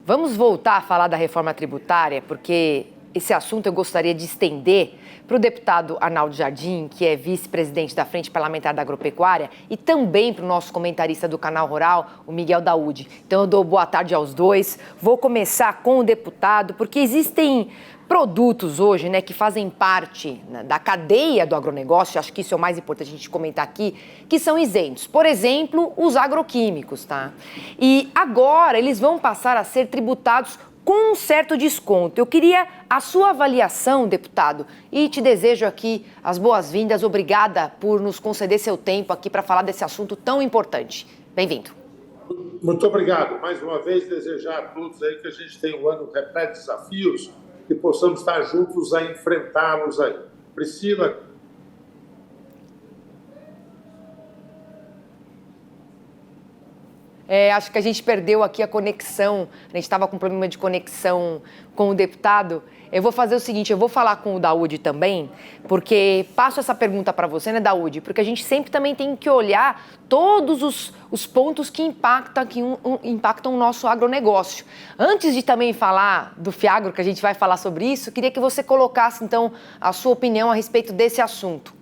Vamos voltar a falar da reforma tributária, porque esse assunto eu gostaria de estender para o deputado Arnaldo Jardim, que é vice-presidente da Frente Parlamentar da Agropecuária, e também para o nosso comentarista do Canal Rural, o Miguel Daúde. Então eu dou boa tarde aos dois. Vou começar com o deputado, porque existem produtos hoje, né, que fazem parte da cadeia do agronegócio, acho que isso é o mais importante a gente comentar aqui, que são isentos. Por exemplo, os agroquímicos, tá? E agora eles vão passar a ser tributados com um certo desconto. Eu queria a sua avaliação, deputado, e te desejo aqui as boas-vindas. Obrigada por nos conceder seu tempo aqui para falar desse assunto tão importante. Bem-vindo. Muito obrigado. Mais uma vez, desejar a todos aí que a gente tenha um ano repleto de desafios e possamos estar juntos a enfrentá-los aí. Priscila. Acho que a gente perdeu aqui a conexão, a gente estava com problema de conexão com o deputado. Eu vou fazer o seguinte, eu vou falar com o Daúde também, porque passo essa pergunta para você, né, Daúde? Porque a gente sempre também tem que olhar todos os pontos que impactam o nosso agronegócio. Antes de também falar do Fiagro, que a gente vai falar sobre isso, queria que você colocasse, então, a sua opinião a respeito desse assunto.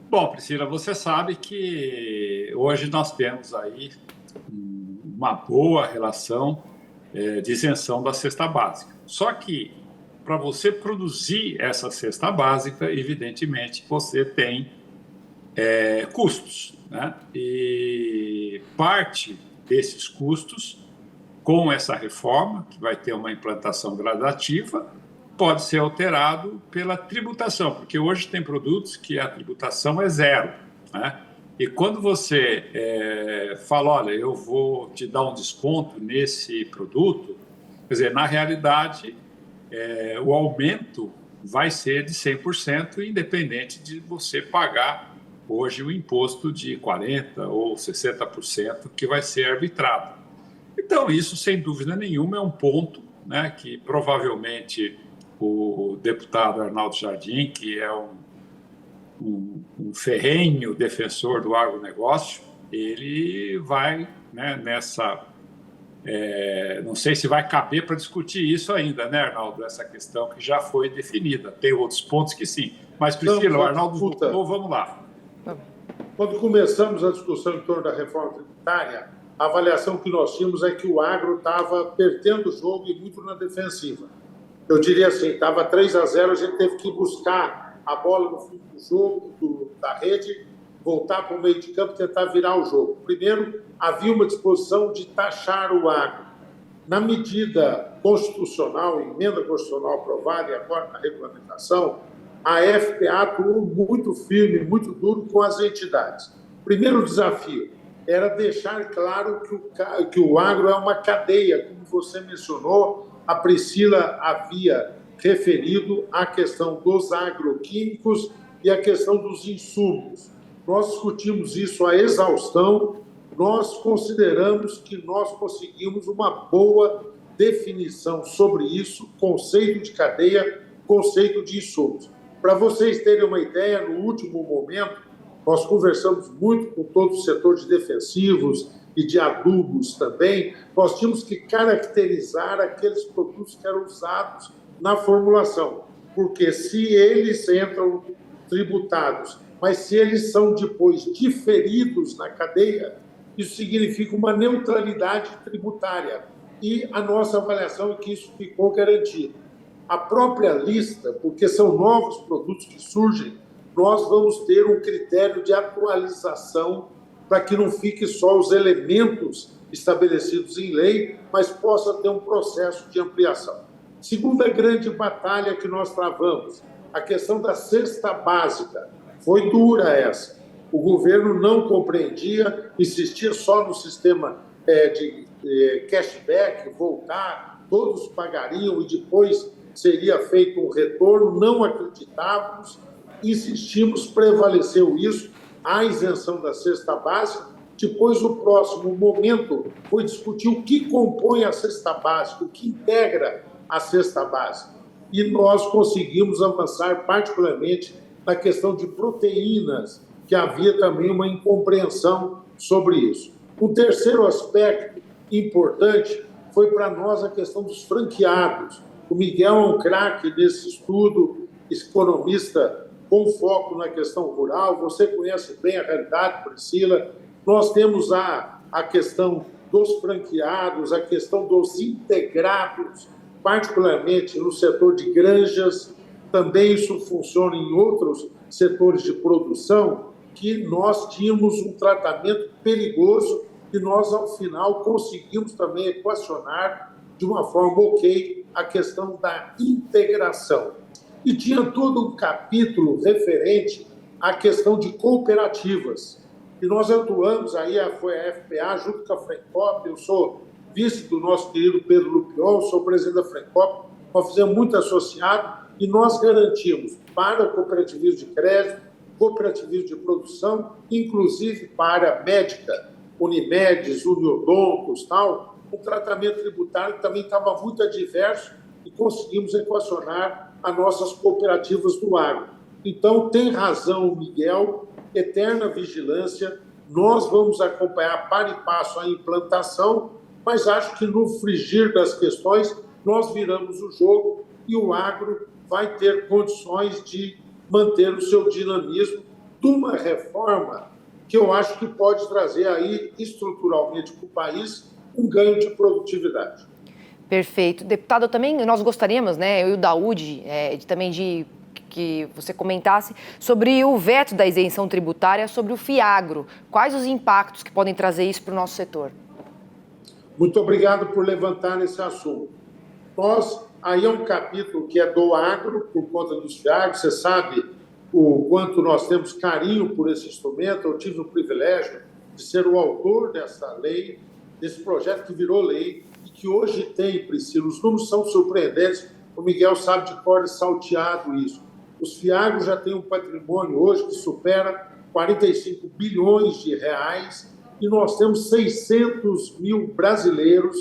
Bom, Priscila, você sabe que hoje nós temos aí uma boa relação de isenção da cesta básica. Só que, para você produzir essa cesta básica, evidentemente, você tem custos, né? E parte desses custos, com essa reforma, que vai ter uma implantação gradativa, pode ser alterado pela tributação, porque hoje tem produtos que a tributação é zero, né? E quando você fala, olha, eu vou te dar um desconto nesse produto, quer dizer, na realidade, o aumento vai ser de 100%, independente de você pagar hoje o imposto de 40% ou 60% que vai ser arbitrado. Então, isso, sem dúvida nenhuma, é um ponto, né, que provavelmente o deputado Arnaldo Jardim, que é um ferrenho defensor do agronegócio, ele vai, né, nessa... não sei se vai caber para discutir isso ainda, né, Arnaldo? Essa questão que já foi definida. Tem outros pontos que sim. Mas, Priscila, o Arnaldo voltou, vamos lá. Quando começamos a discussão em torno da reforma tributária, a avaliação que nós tínhamos é que o agro estava perdendo o jogo e muito na defensiva. Eu diria assim, estava 3-0, a gente teve que buscar a bola no fim do jogo, da rede, voltar para o meio de campo e tentar virar o jogo. Primeiro, havia uma disposição de taxar o agro. Na medida constitucional, emenda constitucional aprovada e agora na regulamentação, a FPA atuou muito firme, muito duro com as entidades. Primeiro desafio era deixar claro que o agro é uma cadeia, como você mencionou. A Priscila havia referido à questão dos agroquímicos e à questão dos insumos. Nós discutimos isso à exaustão, nós consideramos que nós conseguimos uma boa definição sobre isso, conceito de cadeia, conceito de insumos. Para vocês terem uma ideia, no último momento, nós conversamos muito com todo o setor de defensivos e de adubos também. Nós tínhamos que caracterizar aqueles produtos que eram usados na formulação, porque se eles entram tributados, mas se eles são depois diferidos na cadeia, isso significa uma neutralidade tributária. E a nossa avaliação é que isso ficou garantido. A própria lista, porque são novos produtos que surgem, nós vamos ter um critério de atualização para que não fique só os elementos estabelecidos em lei, mas possa ter um processo de ampliação. Segunda grande batalha que nós travamos, a questão da cesta básica. Foi dura essa. O governo não compreendia, insistia só no sistema de cashback, voltar, todos pagariam e depois seria feito um retorno, não acreditávamos, insistimos, prevaleceu isso, a isenção da cesta básica. Depois, o próximo momento foi discutir o que compõe a cesta básica, o que integra a cesta básica. E nós conseguimos avançar particularmente na questão de proteínas, que havia também uma incompreensão sobre isso. Um terceiro aspecto importante foi para nós a questão dos franqueados. O Miguel é um craque nesse estudo, economista com foco na questão rural. Você conhece bem a realidade, Priscila. Nós temos a questão dos franqueados, a questão dos integrados, particularmente no setor de granjas. Também isso funciona em outros setores de produção, que nós tínhamos um tratamento perigoso e nós, ao final, conseguimos também equacionar de uma forma ok a questão da integração. E tinha todo um capítulo referente à questão de cooperativas. E nós atuamos aí, foi a FPA, junto com a Frencop. Eu sou vice do nosso querido Pedro Lupiol, sou presidente da Frencop. Nós fizemos muito associado e nós garantimos para o cooperativismo de crédito, cooperativismo de produção, inclusive para a área médica, Unimedes, Uniodontos, tal, o tratamento tributário também estava muito adverso e conseguimos equacionar as nossas cooperativas do agro. Então, tem razão o Miguel, eterna vigilância, nós vamos acompanhar para e passo a implantação, mas acho que no frigir das questões nós viramos o jogo e o agro vai ter condições de manter o seu dinamismo de uma reforma que eu acho que pode trazer aí estruturalmente para o país um ganho de produtividade. Perfeito. Deputado, também nós gostaríamos, né, eu e o Daúde, também de que você comentasse sobre o veto da isenção tributária sobre o FIAGRO. Quais os impactos que podem trazer isso para o nosso setor? Muito obrigado por levantar esse assunto. Aí é um capítulo que é do agro, por conta dos FIAGROs. Você sabe o quanto nós temos carinho por esse instrumento. Eu tive o privilégio de ser o autor dessa lei, desse projeto que virou lei e que hoje tem, Priscila, os números são surpreendentes. O Miguel sabe de cor salteado isso. Os FIAGROs já têm um patrimônio hoje que supera 45 bilhões de reais e nós temos 600 mil brasileiras,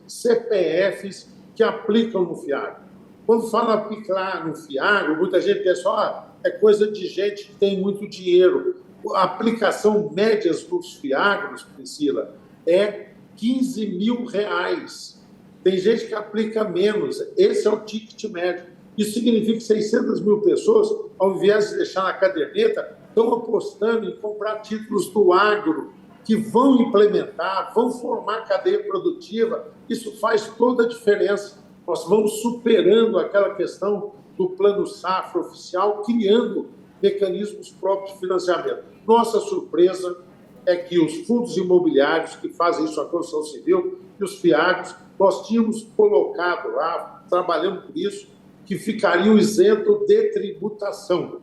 CPFs que aplicam no FIAGRO. Quando fala aplicar no FIAGRO, muita gente pensa, é coisa de gente que tem muito dinheiro. A aplicação média dos FIAGROs, Priscila, é 15 mil reais. Tem gente que aplica menos. Esse é o ticket médio. Isso significa que 600 mil pessoas, ao invés de deixar na caderneta, estão apostando em comprar títulos do agro, que vão implementar, vão formar cadeia produtiva. Isso faz toda a diferença. Nós vamos superando aquela questão do plano safra oficial, criando mecanismos próprios de financiamento. Nossa surpresa é que os fundos imobiliários que fazem isso, a construção civil e os FIAGROs, nós tínhamos colocado lá, trabalhando por isso, que ficariam isentos de tributação.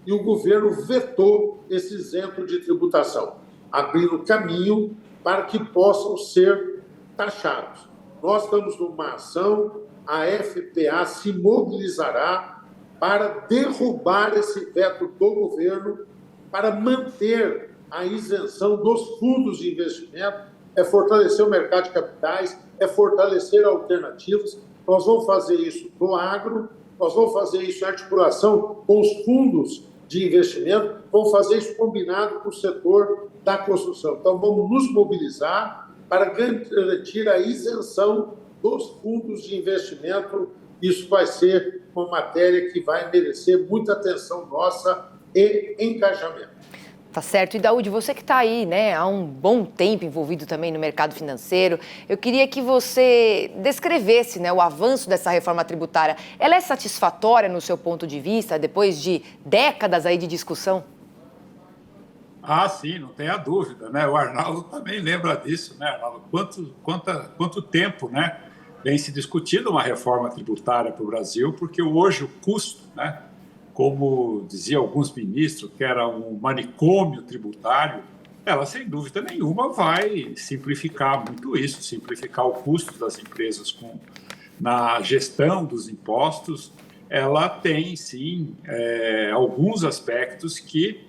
E o governo vetou esse isento de tributação, abrindo caminho para que possam ser taxados. Nós estamos numa ação, a FPA se mobilizará para derrubar esse veto do governo, para manter a isenção dos fundos de investimento, é fortalecer o mercado de capitais, é fortalecer alternativas. Nós vamos fazer isso no agro, nós vamos fazer isso em articulação com os fundos de investimento, vamos fazer isso combinado com o setor da construção. Então, vamos nos mobilizar para garantir a isenção dos fundos de investimento. Isso vai ser uma matéria que vai merecer muita atenção nossa e engajamento. Tá certo. E, Daúde, você que está aí, né, há um bom tempo envolvido também no mercado financeiro, eu queria que você descrevesse, né, o avanço dessa reforma tributária. Ela é satisfatória no seu ponto de vista, depois de décadas aí de discussão? Ah, sim, não tenha dúvida, né? O Arnaldo também lembra disso, né, Arnaldo? Quanto tempo, né, vem se discutindo uma reforma tributária para o Brasil, porque hoje o custo, né, como diziam alguns ministros, que era um manicômio tributário, ela, sem dúvida nenhuma, vai simplificar muito isso, simplificar o custo das empresas na gestão dos impostos. Ela tem, sim, alguns aspectos que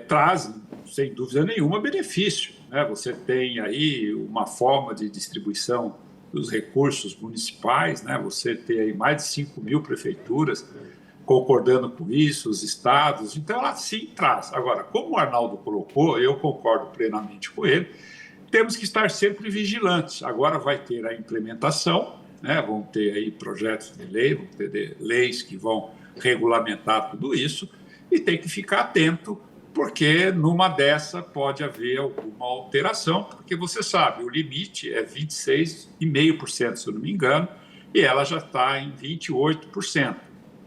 trazem, sem dúvida nenhuma, benefício, né? Você tem aí uma forma de distribuição dos recursos municipais, né? Você tem aí mais de 5 mil prefeituras concordando com isso, os estados. Então, ela sim traz. Agora, como o Arnaldo colocou, eu concordo plenamente com ele, temos que estar sempre vigilantes. Agora vai ter a implementação, né? Vão ter aí projetos de lei, vão ter leis que vão regulamentar tudo isso, e tem que ficar atento, porque numa dessa pode haver alguma alteração, porque você sabe, o limite é 26,5%, se eu não me engano, e ela já está em 28%.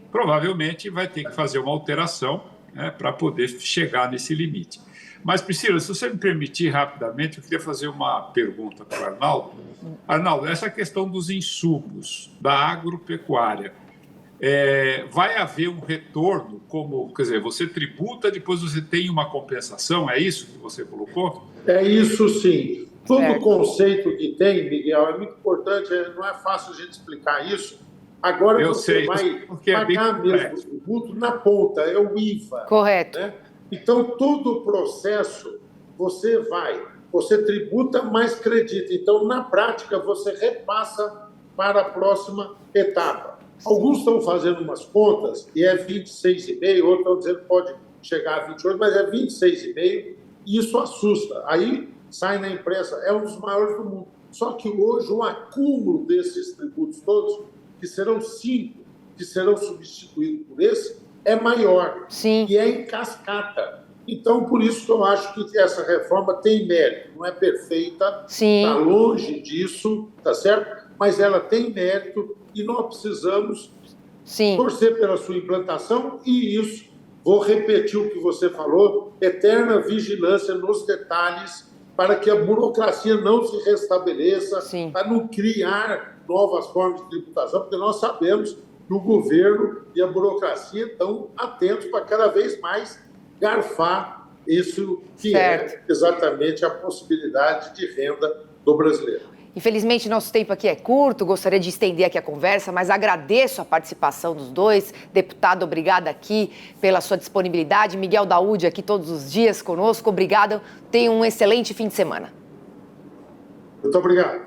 Provavelmente vai ter que fazer uma alteração, né, para poder chegar nesse limite. Mas, Priscila, se você me permitir rapidamente, eu queria fazer uma pergunta para o Arnaldo. Arnaldo, essa questão dos insumos da agropecuária, vai haver um retorno, como, quer dizer, você tributa, depois você tem uma compensação, é isso que você colocou? É isso sim. Todo o conceito que tem, Miguel, é muito importante, não é fácil a gente explicar isso. Agora você vai pagar mesmo o tributo na ponta, é o IVA. Correto. Né? Então, todo o processo, você tributa, mas credita. Então, na prática, você repassa para a próxima etapa. Alguns estão fazendo umas contas e é 26,5, outros estão dizendo que pode chegar a 28, mas é 26,5 e isso assusta. Aí sai na imprensa, é um dos maiores do mundo. Só que hoje o acúmulo desses tributos todos, que serão 5, que serão substituídos por esse, é maior. Sim. E é em cascata. Então, por isso que eu acho que essa reforma tem mérito. Não é perfeita, está longe disso, tá certo? Mas ela tem mérito e nós precisamos torcer pela sua implantação e isso, vou repetir o que você falou, eterna vigilância nos detalhes para que a burocracia não se restabeleça, para não criar novas formas de tributação, porque nós sabemos que o governo e a burocracia estão atentos para cada vez mais garfar isso que é exatamente a possibilidade de renda do brasileiro. Infelizmente, nosso tempo aqui é curto, gostaria de estender aqui a conversa, mas agradeço a participação dos dois. Deputado, obrigada aqui pela sua disponibilidade. Miguel Daúde aqui todos os dias conosco, obrigada. Tenha um excelente fim de semana. Muito obrigado.